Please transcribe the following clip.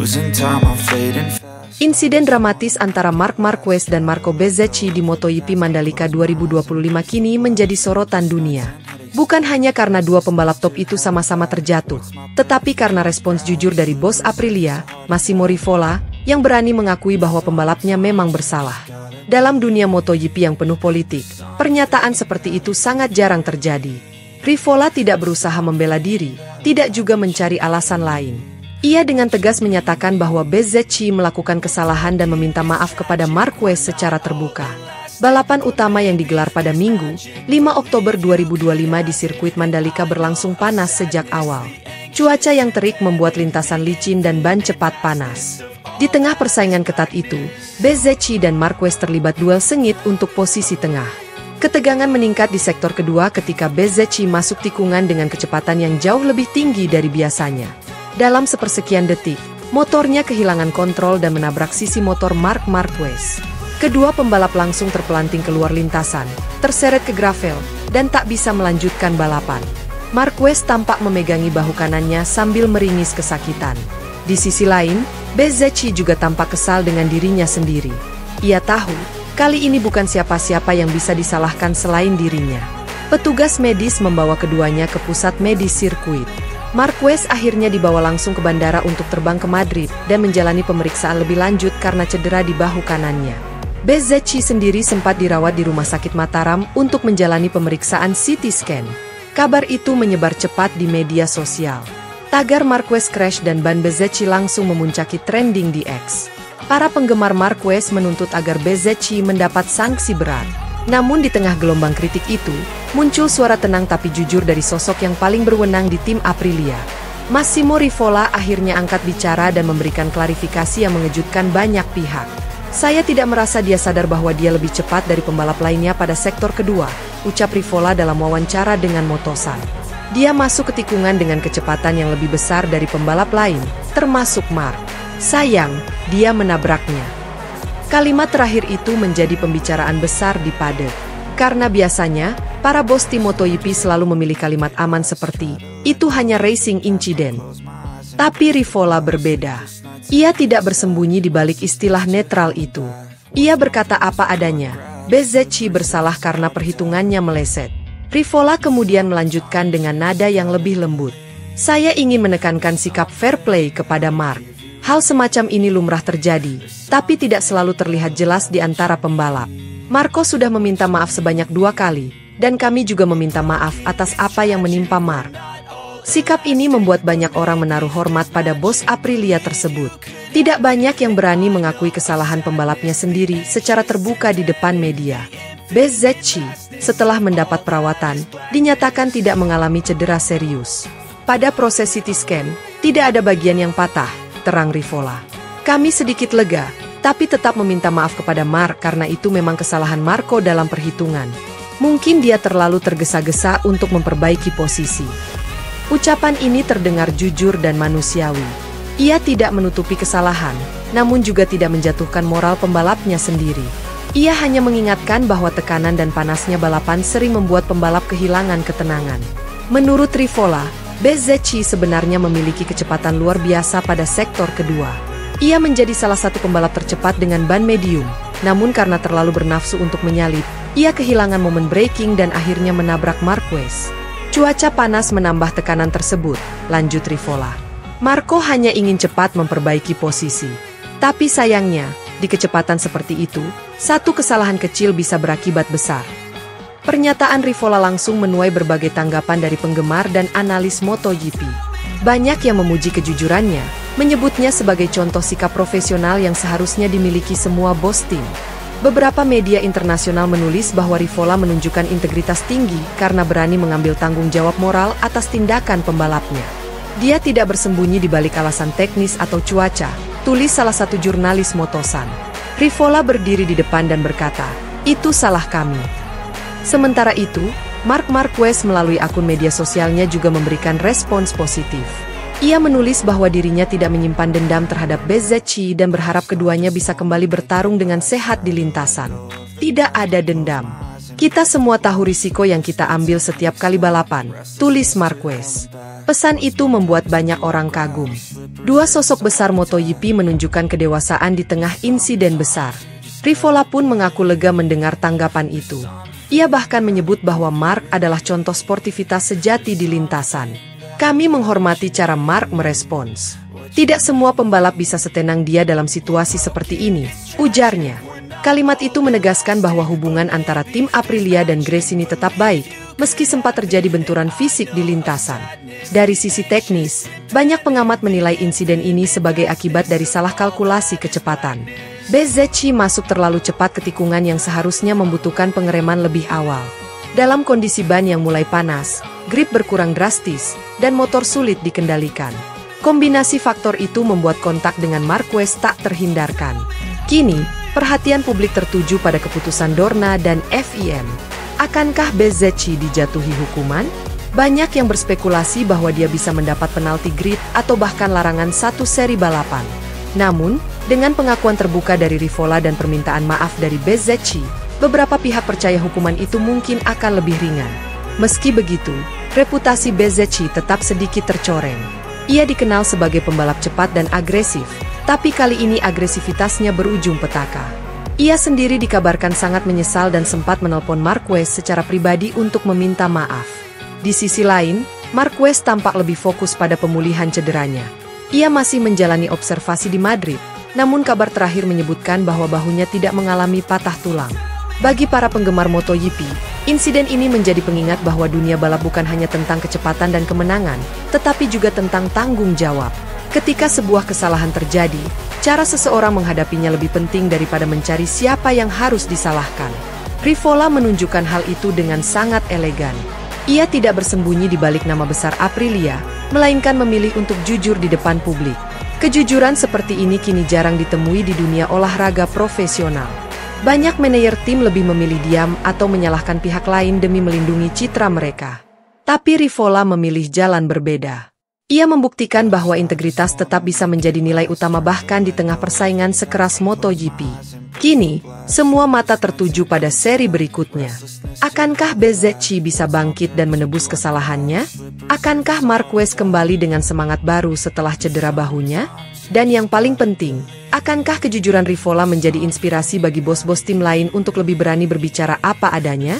losing time, I'm fading fast. Insiden dramatis antara Marc Marquez dan Marco Bezzecchi di MotoGP Mandalika 2025 kini menjadi sorotan dunia. Bukan hanya karena dua pembalap top itu sama-sama terjatuh, tetapi karena respons jujur dari bos Aprilia, Massimo Rivola, yang berani mengakui bahwa pembalapnya memang bersalah. Dalam dunia MotoGP yang penuh politik, pernyataan seperti itu sangat jarang terjadi. Rivola tidak berusaha membela diri, tidak juga mencari alasan lain. Ia dengan tegas menyatakan bahwa Bezzecchi melakukan kesalahan dan meminta maaf kepada Marquez secara terbuka. Balapan utama yang digelar pada Minggu, 5 Oktober 2025 di sirkuit Mandalika berlangsung panas sejak awal. Cuaca yang terik membuat lintasan licin dan ban cepat panas. Di tengah persaingan ketat itu, Bezzecchi dan Marquez terlibat duel sengit untuk posisi tengah. Ketegangan meningkat di sektor kedua ketika Bezzecchi masuk tikungan dengan kecepatan yang jauh lebih tinggi dari biasanya. Dalam sepersekian detik, motornya kehilangan kontrol dan menabrak sisi motor Marc Marquez. Kedua pembalap langsung terpelanting keluar lintasan, terseret ke gravel, dan tak bisa melanjutkan balapan. Marquez tampak memegangi bahu kanannya sambil meringis kesakitan. Di sisi lain, Bezzecchi juga tampak kesal dengan dirinya sendiri. Ia tahu, kali ini bukan siapa-siapa yang bisa disalahkan selain dirinya. Petugas medis membawa keduanya ke pusat medis sirkuit. Marquez akhirnya dibawa langsung ke bandara untuk terbang ke Madrid dan menjalani pemeriksaan lebih lanjut karena cedera di bahu kanannya. Bezzecchi sendiri sempat dirawat di Rumah Sakit Mataram untuk menjalani pemeriksaan CT scan. Kabar itu menyebar cepat di media sosial. Tagar Marquez crash dan ban Bezzecchi langsung memuncaki trending di X. Para penggemar Marquez menuntut agar Bezzecchi mendapat sanksi berat. Namun di tengah gelombang kritik itu, muncul suara tenang tapi jujur dari sosok yang paling berwenang di tim Aprilia. Massimo Rivola akhirnya angkat bicara dan memberikan klarifikasi yang mengejutkan banyak pihak. Saya tidak merasa dia sadar bahwa dia lebih cepat dari pembalap lainnya pada sektor kedua, ucap Rivola dalam wawancara dengan Motosan. Dia masuk ke tikungan dengan kecepatan yang lebih besar dari pembalap lain, termasuk Marc. Sayang, dia menabraknya. Kalimat terakhir itu menjadi pembicaraan besar di paddock. Karena biasanya, para bos tim MotoGP selalu memilih kalimat aman seperti, itu hanya racing incident. Tapi Rivola berbeda. Ia tidak bersembunyi di balik istilah netral itu. Ia berkata apa adanya, Bezzecchi bersalah karena perhitungannya meleset. Rivola kemudian melanjutkan dengan nada yang lebih lembut. Saya ingin menekankan sikap fair play kepada Marc. Hal semacam ini lumrah terjadi, tapi tidak selalu terlihat jelas di antara pembalap. Marco sudah meminta maaf sebanyak 2 kali, dan kami juga meminta maaf atas apa yang menimpa Marc. Sikap ini membuat banyak orang menaruh hormat pada bos Aprilia tersebut. Tidak banyak yang berani mengakui kesalahan pembalapnya sendiri secara terbuka di depan media. Bezzecchi, setelah mendapat perawatan, dinyatakan tidak mengalami cedera serius. Pada proses CT scan, tidak ada bagian yang patah, terang Rivola. Kami sedikit lega, tapi tetap meminta maaf kepada Marc karena itu memang kesalahan Marco dalam perhitungan. Mungkin dia terlalu tergesa-gesa untuk memperbaiki posisi. Ucapan ini terdengar jujur dan manusiawi. Ia tidak menutupi kesalahan, namun juga tidak menjatuhkan moral pembalapnya sendiri. Ia hanya mengingatkan bahwa tekanan dan panasnya balapan sering membuat pembalap kehilangan ketenangan. Menurut Rivola, Bezzecchi sebenarnya memiliki kecepatan luar biasa pada sektor kedua. Ia menjadi salah satu pembalap tercepat dengan ban medium, namun karena terlalu bernafsu untuk menyalip, ia kehilangan momen braking dan akhirnya menabrak Marquez. Cuaca panas menambah tekanan tersebut, lanjut Rivola. Marco hanya ingin cepat memperbaiki posisi. Tapi sayangnya, di kecepatan seperti itu, satu kesalahan kecil bisa berakibat besar. Pernyataan Rivola langsung menuai berbagai tanggapan dari penggemar dan analis MotoGP. Banyak yang memuji kejujurannya, menyebutnya sebagai contoh sikap profesional yang seharusnya dimiliki semua bos tim. Beberapa media internasional menulis bahwa Rivola menunjukkan integritas tinggi karena berani mengambil tanggung jawab moral atas tindakan pembalapnya. Dia tidak bersembunyi di balik alasan teknis atau cuaca, tulis salah satu jurnalis Motosan. Rivola berdiri di depan dan berkata, itu salah kami. Sementara itu, Marc Marquez melalui akun media sosialnya juga memberikan respons positif. Ia menulis bahwa dirinya tidak menyimpan dendam terhadap Bezzecchi dan berharap keduanya bisa kembali bertarung dengan sehat di lintasan. Tidak ada dendam. Kita semua tahu risiko yang kita ambil setiap kali balapan, tulis Marquez. Pesan itu membuat banyak orang kagum. Dua sosok besar MotoGP menunjukkan kedewasaan di tengah insiden besar. Rivola pun mengaku lega mendengar tanggapan itu. Ia bahkan menyebut bahwa Marc adalah contoh sportivitas sejati di lintasan. Kami menghormati cara Marc merespons. Tidak semua pembalap bisa setenang dia dalam situasi seperti ini, ujarnya. Kalimat itu menegaskan bahwa hubungan antara tim Aprilia dan Gresini tetap baik, meski sempat terjadi benturan fisik di lintasan. Dari sisi teknis, banyak pengamat menilai insiden ini sebagai akibat dari salah kalkulasi kecepatan. Bezzecchi masuk terlalu cepat ke tikungan yang seharusnya membutuhkan pengereman lebih awal. Dalam kondisi ban yang mulai panas, grip berkurang drastis, dan motor sulit dikendalikan. Kombinasi faktor itu membuat kontak dengan Marquez tak terhindarkan. Kini, perhatian publik tertuju pada keputusan Dorna dan FIM. Akankah Bezzecchi dijatuhi hukuman? Banyak yang berspekulasi bahwa dia bisa mendapat penalti grid atau bahkan larangan satu seri balapan. Namun, dengan pengakuan terbuka dari Rivola dan permintaan maaf dari Bezzecchi, beberapa pihak percaya hukuman itu mungkin akan lebih ringan. Meski begitu, reputasi Bezzecchi tetap sedikit tercoreng. Ia dikenal sebagai pembalap cepat dan agresif, tapi kali ini agresivitasnya berujung petaka. Ia sendiri dikabarkan sangat menyesal dan sempat menelpon Marquez secara pribadi untuk meminta maaf. Di sisi lain, Marquez tampak lebih fokus pada pemulihan cederanya. Ia masih menjalani observasi di Madrid, namun kabar terakhir menyebutkan bahwa bahunya tidak mengalami patah tulang. Bagi para penggemar MotoGP, insiden ini menjadi pengingat bahwa dunia balap bukan hanya tentang kecepatan dan kemenangan, tetapi juga tentang tanggung jawab. Ketika sebuah kesalahan terjadi, cara seseorang menghadapinya lebih penting daripada mencari siapa yang harus disalahkan. Rivola menunjukkan hal itu dengan sangat elegan. Ia tidak bersembunyi di balik nama besar Aprilia, melainkan memilih untuk jujur di depan publik. Kejujuran seperti ini kini jarang ditemui di dunia olahraga profesional. Banyak manajer tim lebih memilih diam atau menyalahkan pihak lain demi melindungi citra mereka. Tapi Rivola memilih jalan berbeda. Ia membuktikan bahwa integritas tetap bisa menjadi nilai utama bahkan di tengah persaingan sekeras MotoGP. Kini, semua mata tertuju pada seri berikutnya. Akankah Bezzecchi bisa bangkit dan menebus kesalahannya? Akankah Marquez kembali dengan semangat baru setelah cedera bahunya? Dan yang paling penting, akankah kejujuran Rivola menjadi inspirasi bagi bos-bos tim lain untuk lebih berani berbicara apa adanya?